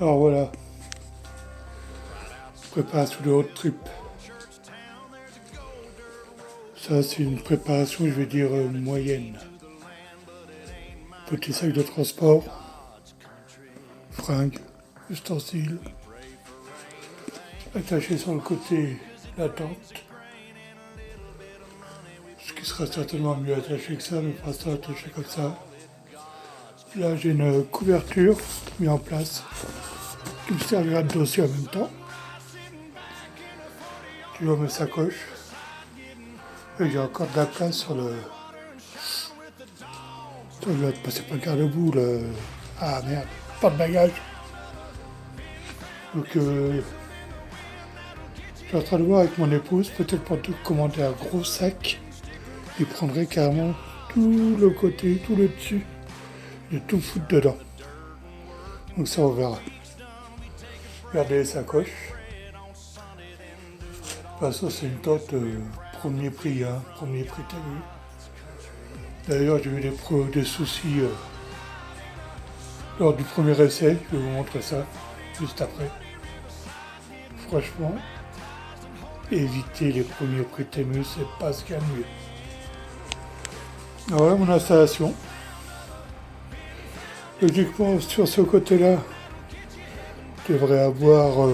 Alors voilà, préparation de road trip. Ça c'est une préparation, je vais dire, moyenne. Petit sac de transport, fringues, ustensiles, attaché sur le côté la tente, ce qui sera certainement mieux attaché que ça, mais pour l'instant attaché comme ça. Là j'ai une couverture mise en place qui me servira de dossier en même temps. Tu vois mes sacoches. Et j'ai encore de la place sur le... Je vais te passer par le garde-boue, Ah merde, pas de bagages. Donc je suis en train de voir avec mon épouse, peut-être pour te commander un gros sac. Il prendrait carrément tout le côté, tout le dessus, de tout foutre dedans. Donc ça on verra. Regardez les sacoches. Enfin, ça c'est une tente premier prix, t'as vu. D'ailleurs j'ai eu des soucis lors du premier essai, je vais vous montrer ça juste après. Franchement, éviter les premiers prix Temu, c'est pas ce qu'il y a de mieux. Voilà mon installation. Logiquement sur ce côté-là, je devrais avoir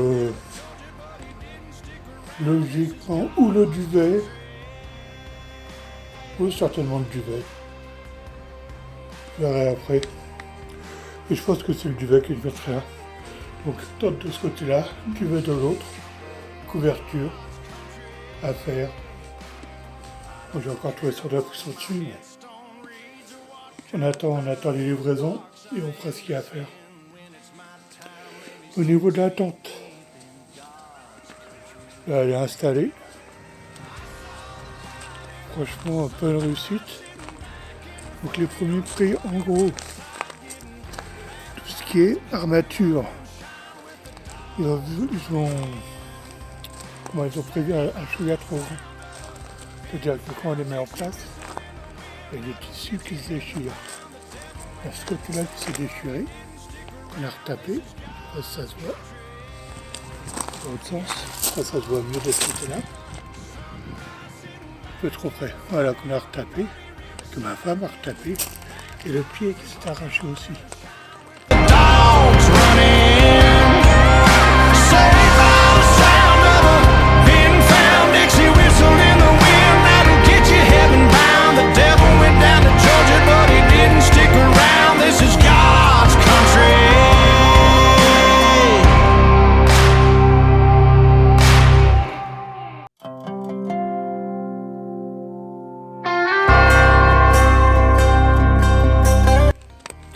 logiquement ou le duvet, ou certainement le duvet. Je verrai après. Et je pense que c'est le duvet que je mettrai là. Donc tente de ce côté-là, duvet de l'autre, couverture à faire. Bon, j'ai encore trouvé sur la pression dessus, mais on attend les livraisons et on fera ce qu'il y a à faire. Au niveau de la tente, là, elle est installée. Franchement, un peu de réussite. Donc les premiers prix, en gros, tout ce qui est armature, ils ont prévu un chouïa trop grand. C'est-à-dire que quand on les met en place, il y a des tissus qui se déchirent. Il y a ce côté-là qui s'est déchiré, on a retapé, ça se voit. Dans l'autre sens, ça se voit mieux de ce côté-là. Un peu trop près. Voilà, qu'on a retapé, que ma femme a retapé, et le pied qui s'est arraché aussi.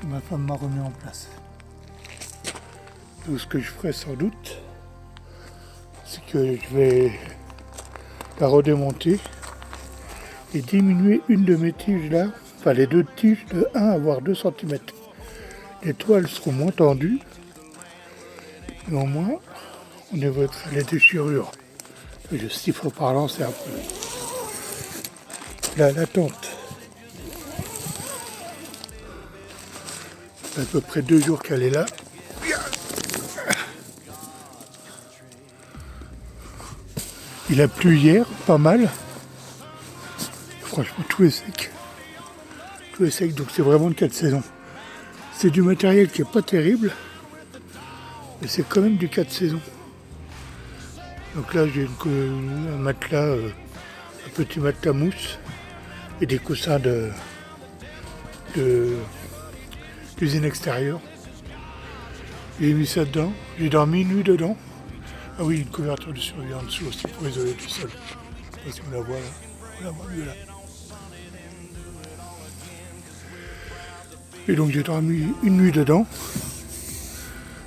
Ma femme m'a remis en place. Donc ce que je ferai sans doute, c'est que je vais la redémonter et diminuer une de mes tiges là, enfin les deux tiges de 1 à voire 2 cm. Les toiles seront moins tendues, mais au moins on évitera les déchirures. Le siffle parlant, c'est un peu. Là, la tente. Ça fait à peu près 2 jours qu'elle est là. Il a plu hier, pas mal. Franchement, tout est sec. Tout est sec, donc c'est vraiment de 4 saisons. C'est du matériel qui n'est pas terrible, mais c'est quand même du 4 saisons. Donc là, j'ai un matelas, un petit matelas mousse et des coussins d'usine extérieure. J'ai mis ça dedans. J'ai dormi une nuit dedans. Ah oui, une couverture de survie en dessous aussi pour isoler tout seul. Je sais pas si on la voit là. On la voit mieux là. Et donc j'ai dormi une nuit dedans.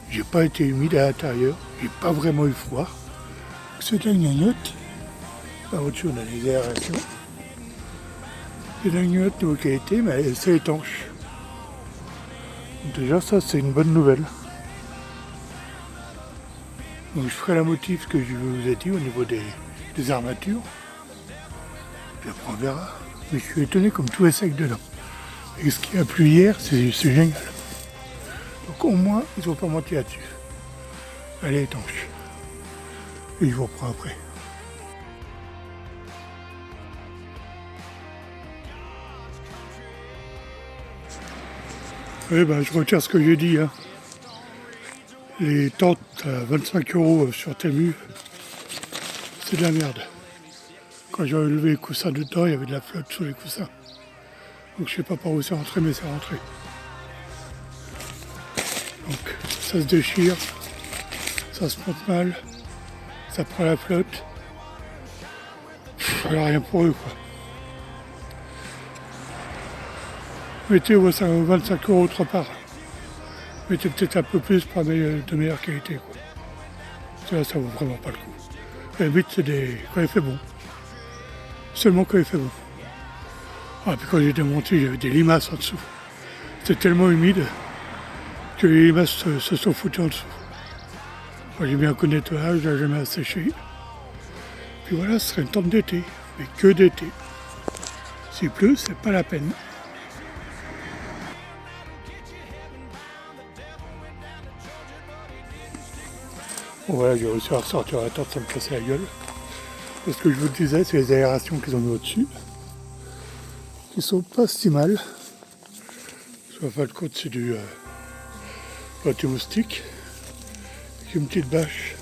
J'ai pas été humide à l'intérieur. J'ai pas vraiment eu froid. C'est de la gnognotte. Là au-dessus on a les aérations. C'est de la gnognotte de qualité, mais c'est étanche. Donc déjà ça c'est une bonne nouvelle. Donc je ferai la motif que je vous ai dit au niveau des armatures. Puis après on verra. Mais je suis étonné comme tout est sec dedans. Et ce qui a plu hier, c'est génial. Donc au moins, ils ne vont pas monter là-dessus. Elle est étanche. Et je vous reprends après. Oui, ben, je retire ce que j'ai dit. Hein. Les tentes à 25 € sur Temu, c'est de la merde. Quand j'ai levé les coussins dedans, il y avait de la flotte sous les coussins. Donc je sais pas par où c'est rentré, mais c'est rentré. Donc ça se déchire, ça se monte mal, ça prend la flotte. Il n'y a rien pour eux quoi. Mettez 25 € autre part. Mettez peut-être un peu plus pour de meilleure qualité quoi. Ça vaut vraiment pas le coup. La limite c'est quand il fait bon. Seulement quand il fait bon. Ah, puis quand j'ai démonté, j'avais des limaces en dessous. C'était tellement humide que les limaces se sont foutues en dessous. Moi, j'ai mis un coup de nettoyage, j'ai jamais asséché. Puis voilà, ce serait une tente d'été, mais que d'été. S'il pleut, c'est pas la peine. Bon voilà, j'ai réussi à ressortir la tente sans me casser la gueule. Et ce que je vous disais, c'est les aérations qu'ils ont mis au-dessus. Qui sont pas si mal. En fin de compte, c'est du pâté moustique. Avec une petite bâche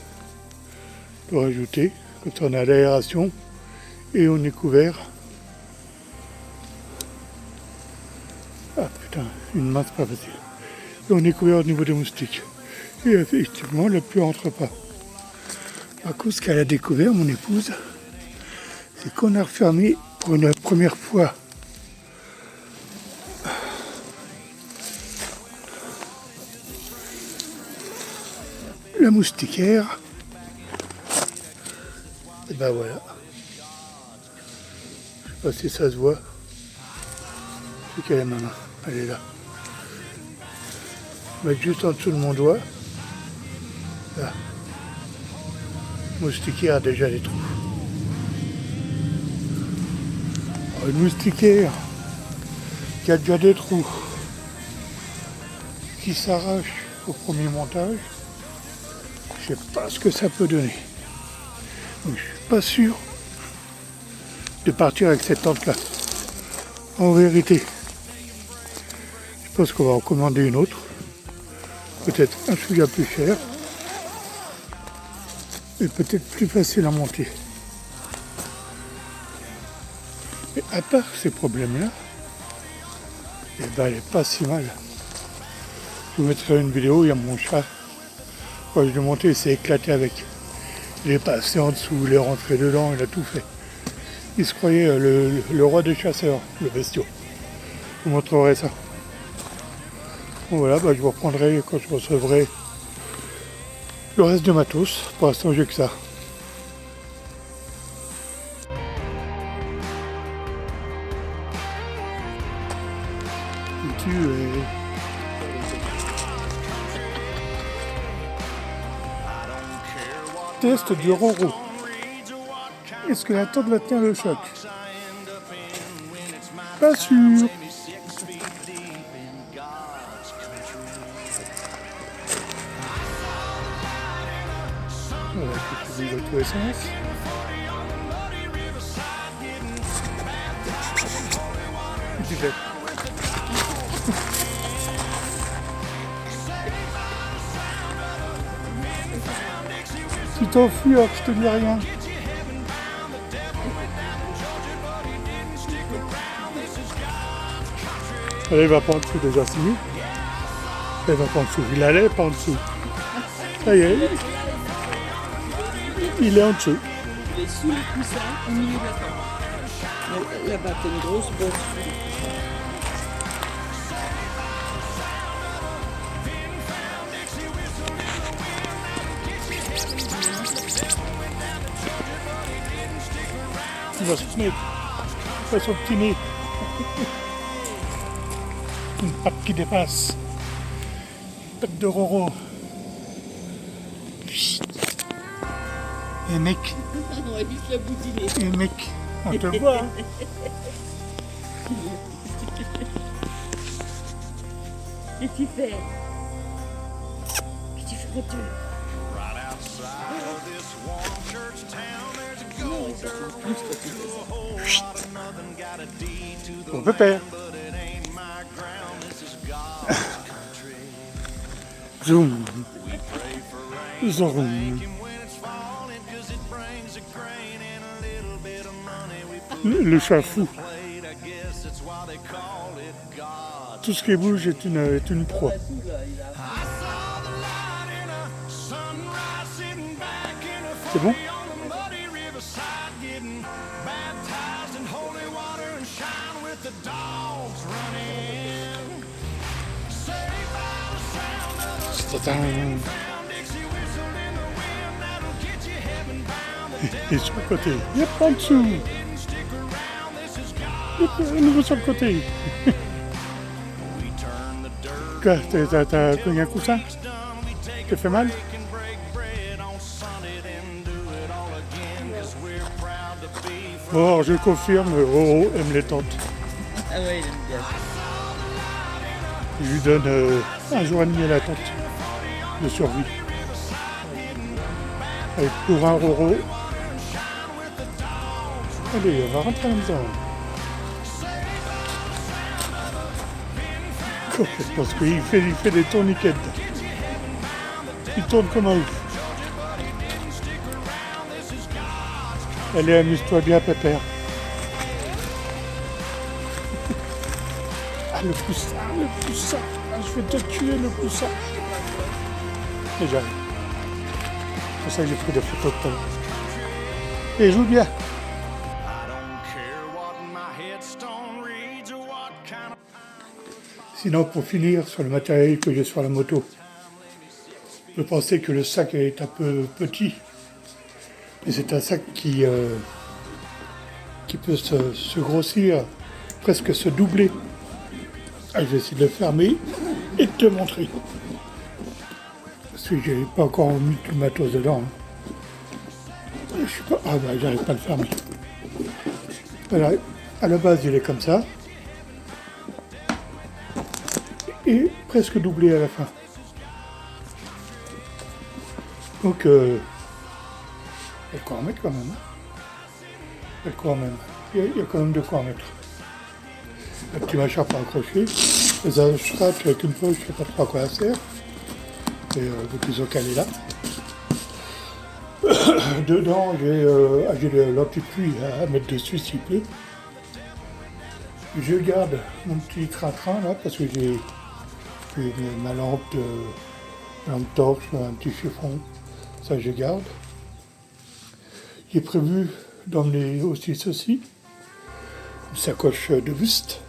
pour rajouter. Comme ça, on a l'aération et on est couvert. Ah putain, une main, c'est pas facile. Et on est couvert au niveau des moustiques. Et effectivement, la pluie rentre pas. Par contre, ce qu'elle a découvert, mon épouse, c'est qu'on a refermé pour la première fois la moustiquaire. Et ben voilà. Je sais pas si ça se voit. C'est qu'elle est ma main. Elle est là. Je vais mettre juste en dessous de mon doigt. Là. Moustiquaire a déjà des trous. Alors, une moustiquaire qui a déjà des trous, qui s'arrache au premier montage, je sais pas ce que ça peut donner. Donc, je suis pas sûr de partir avec cette tente là. En vérité, je pense qu'on va en commander une autre. Peut-être un chouïa plus cher. Et peut-être plus facile à monter. Mais à part ces problèmes-là, eh ben, elle est pas si mal. Je vous mettrai une vidéo, il y a mon chat. Quand je l'ai monté, il s'est éclaté avec. Il est passé en dessous, il est rentré dedans, il a tout fait. Il se croyait le roi des chasseurs, le bestiau. Je vous montrerai ça. Bon voilà, je vous reprendrai quand je recevrai le reste de matos. Pour l'instant, j'ai que ça. Test du Roro. Est-ce que la tente va tenir le choc? Pas sûr. Voilà, je suis dans tous les sens. Tu fais. Tu t'enfuis alors que je te dis rien. Allez, il va pas en dessous déjà, si. Il va pas en dessous. Il allait pas en dessous. Ça y est. Il est en dessous. Il est sous les coussins, au milieu de la tente. Là-bas, t'as une grosse bosse. Il va se mettre. Il va son petit nez. Une patte qui dépasse. Patte de Roro. Et mec, On va vite la boutiner. et mec, on te voit. Hein. Qu'est-ce que tu fais? Qu'est-ce que tu fais de tout? Non, ça fait plus quand tu fais ça. Bon pépère. Zoom. Zoom. Le chat fou. Tout ce qui bouge est une proie. C'est bon? Et sur le côté, il n'y a pas en dessous. À nouveau sur le côté. Quoi, t'as cogné un coussin? T'as fait mal? Bon, je confirme, Roro aime les tentes. Ah ouais, il aime bien. Je lui donne un jour et demi à la tente de survie. Allez, pour un Roro. Allez, on va rentrer à la maison. Parce qu'il fait des tourniquettes. Il tourne comme un ouf. Allez, amuse-toi bien, pépère. Ah, le poussin, le poussin. Ah, je vais te tuer, le poussin. Et j'arrive. C'est pour ça que j'ai pris des photos de toi. Et joue bien. Sinon, pour finir, sur le matériel que j'ai sur la moto, je pensais que le sac est un peu petit. Mais c'est un sac qui peut se grossir, presque se doubler. Ah, je vais essayer de le fermer et de te montrer. Parce que j'ai pas encore mis tout le matos dedans. Hein. Je suis pas. Ah bah j'arrive pas à le fermer. Voilà, à la base il est comme ça. Et presque doublé à la fin. Donc il y a de quoi en mettre quand même. Hein. Il y a de quoi en mettre. Il y a quand même de quoi en mettre. Un petit machin pour accrocher. Les astrapes avec une poche, je ne sais pas trop à quoi ça sert. Et donc ils ont calé là. Dedans, j'ai l'anti-pluie à mettre dessus s'il pleut. Je garde mon petit train-train là parce que j'ai ma lampe torche, un petit chiffon. Ça je garde. J'ai prévu d'emmener aussi ceci. Une sacoche de buste.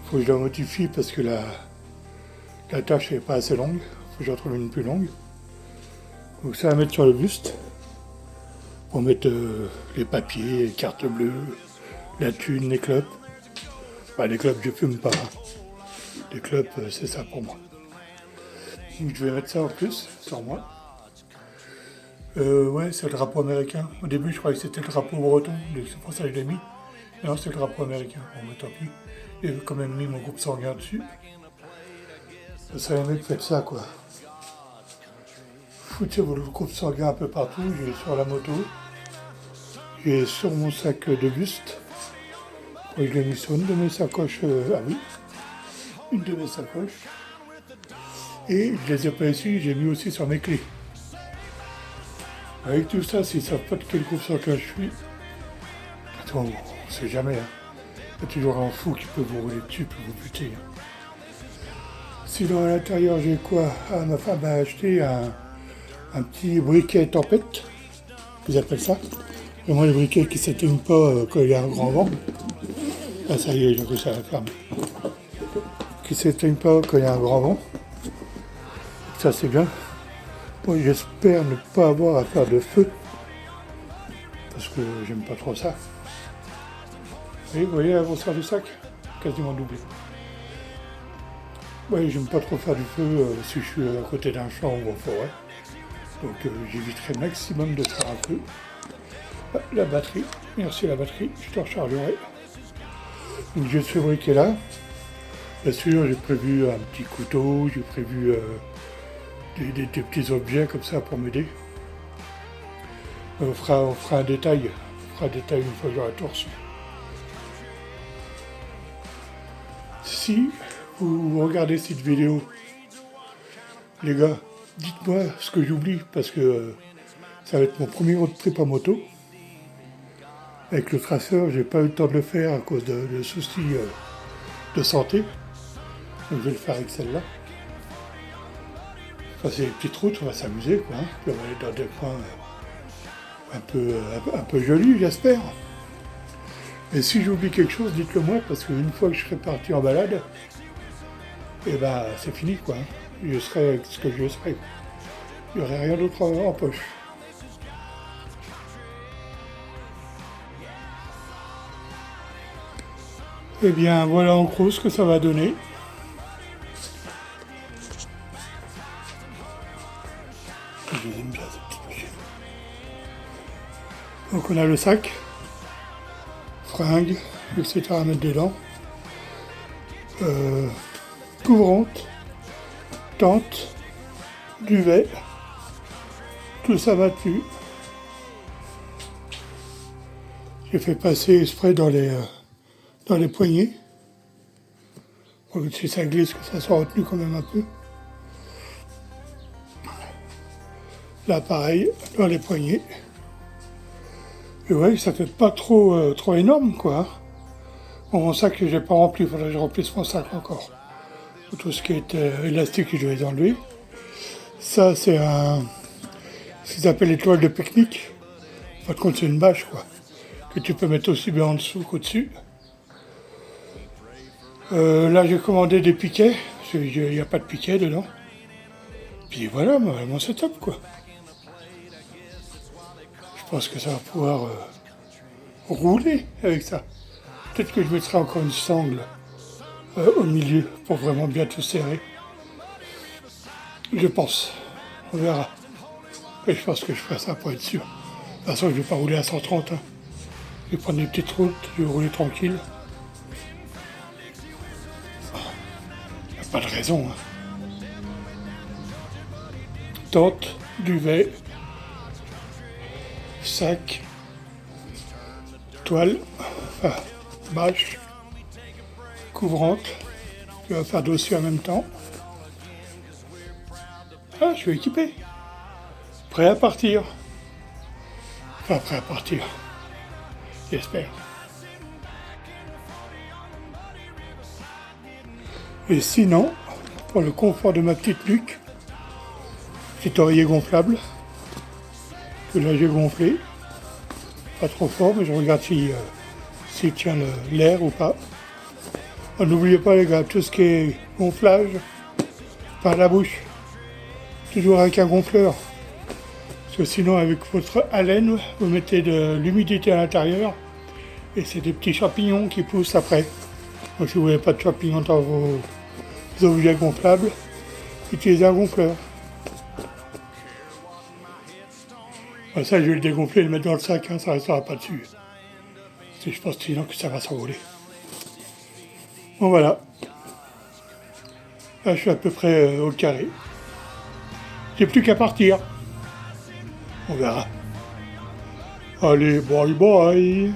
Faut que je la modifie parce que la tâche n'est pas assez longue. Faut que j'en trouve une plus longue. Donc ça à mettre sur le buste. Pour mettre les papiers, les cartes bleues, la thune, les clopes. Bah, les clopes je fume pas. Les clopes c'est ça pour moi. Donc je vais mettre ça en plus sur moi. Ouais, c'est le drapeau américain. Au début je croyais que c'était le drapeau breton, c'est pour ça que je l'ai mis. Non, c'est le drapeau américain. Bon, mais tant pis. J'ai quand même mis mon groupe sanguin dessus. Ça serait aimé que faites ça, quoi. Foutez vos groupes sanguins un peu partout. J'ai sur la moto. J'ai sur mon sac de buste. Et je l'ai mis sur une de mes sacoches. Ah oui, une de mes sacoches. Et je les ai pas ici, j'ai mis aussi sur mes clés. Avec tout ça, s'ils ne savent pas de quel groupe sanguin je suis, attends, on sait jamais. Hein. Il y a toujours un fou qui peut vous rouler dessus, peut vous buter. Hein. Sinon, à l'intérieur, j'ai quoi? Ah, ma femme a acheté un petit briquet tempête, ils appellent ça. Vraiment les briquets qui ne s'éteignent pas quand il y a un grand vent. Ah, ça y est, j'ai réussi à la fermer. Qui ne s'éteignent pas quand il y a un grand vent. Ça, c'est bien. Moi, j'espère ne pas avoir à faire de feu. Parce que j'aime pas trop ça. Et vous voyez la grosseur du sac, quasiment doublé. Oui, j'aime pas trop faire du feu si je suis à côté d'un champ ou en forêt. Donc j'éviterai maximum de faire un feu. Ah, la batterie, merci la batterie, je te rechargerai. Donc j'ai ce fabriqué là. Bien sûr, j'ai prévu un petit couteau, j'ai prévu des petits objets comme ça pour m'aider. On fera un détail. On fera un détail une fois que j'aurai tout reçu. Si vous regardez cette vidéo, les gars, dites-moi ce que j'oublie, parce que ça va être mon premier road trip en moto. Avec le traceur, j'ai pas eu le temps de le faire à cause de soucis de santé. Donc je vais le faire avec celle-là. Enfin, c'est des petites routes, on va s'amuser, quoi. Hein. Puis on va aller dans des coins un peu jolis, j'espère. Et si j'oublie quelque chose, dites-le moi, parce qu'une fois que je serai parti en balade, et ben c'est fini, quoi. Hein. Je serai avec ce que je serai. Il n'y aurait rien d'autre en poche. Eh bien, voilà en gros ce que ça va donner. Je les aime bien, ces petites machines. Donc on a le sac, fringues, etc. à mettre dedans. Couvrante, tente, duvet, tout ça va dessus. J'ai fait passer exprès dans les poignées, pour que si ça glisse, que ça soit retenu quand même un peu. Là pareil, dans les poignées. Et ouais, ça fait pas trop énorme, quoi. Bon, mon sac, j'ai pas rempli, il faudrait que je remplisse mon sac encore. Tout ce qui est élastique, je vais les enlever. Ça, c'est ce qu'ils appellent les toiles de pique-nique. En fin de compte, c'est une bâche, quoi, que tu peux mettre aussi bien en dessous qu'au-dessus. Là, j'ai commandé des piquets, parce qu'il n'y a pas de piquets dedans. Puis voilà, mon setup, quoi. Je pense que ça va pouvoir rouler avec ça. Peut-être que je mettrai encore une sangle au milieu pour vraiment bien tout serrer. Je pense. On verra. Mais je pense que je ferai ça pour être sûr. De toute façon, je ne vais pas rouler à 130. Hein. Je vais prendre des petites routes, je vais rouler tranquille. Il n'y a pas de raison. Hein. Tente, duvet, sac, toile, enfin, bâche, couvrante. Je vais faire dossier en même temps. Ah, je suis équipé. Prêt à partir. Enfin, prêt à partir. J'espère. Et sinon, pour le confort de ma petite nuque, petit oreiller gonflable, que là j'ai gonflé. Pas trop fort, mais je regarde s'il tient l'air ou pas. N'oubliez pas les gars, tout ce qui est gonflage par la bouche, toujours avec un gonfleur. Parce que sinon avec votre haleine, vous mettez de l'humidité à l'intérieur et c'est des petits champignons qui poussent après. Donc si vous n'avez pas de champignons dans vos objets gonflables, utilisez un gonfleur. Bon, ça je vais le dégonfler et le mettre dans le sac, hein, ça ne restera pas dessus. Je pense sinon que ça va s'envoler. Bon voilà. Là je suis à peu près au carré. J'ai plus qu'à partir. On verra. Allez, bye bye.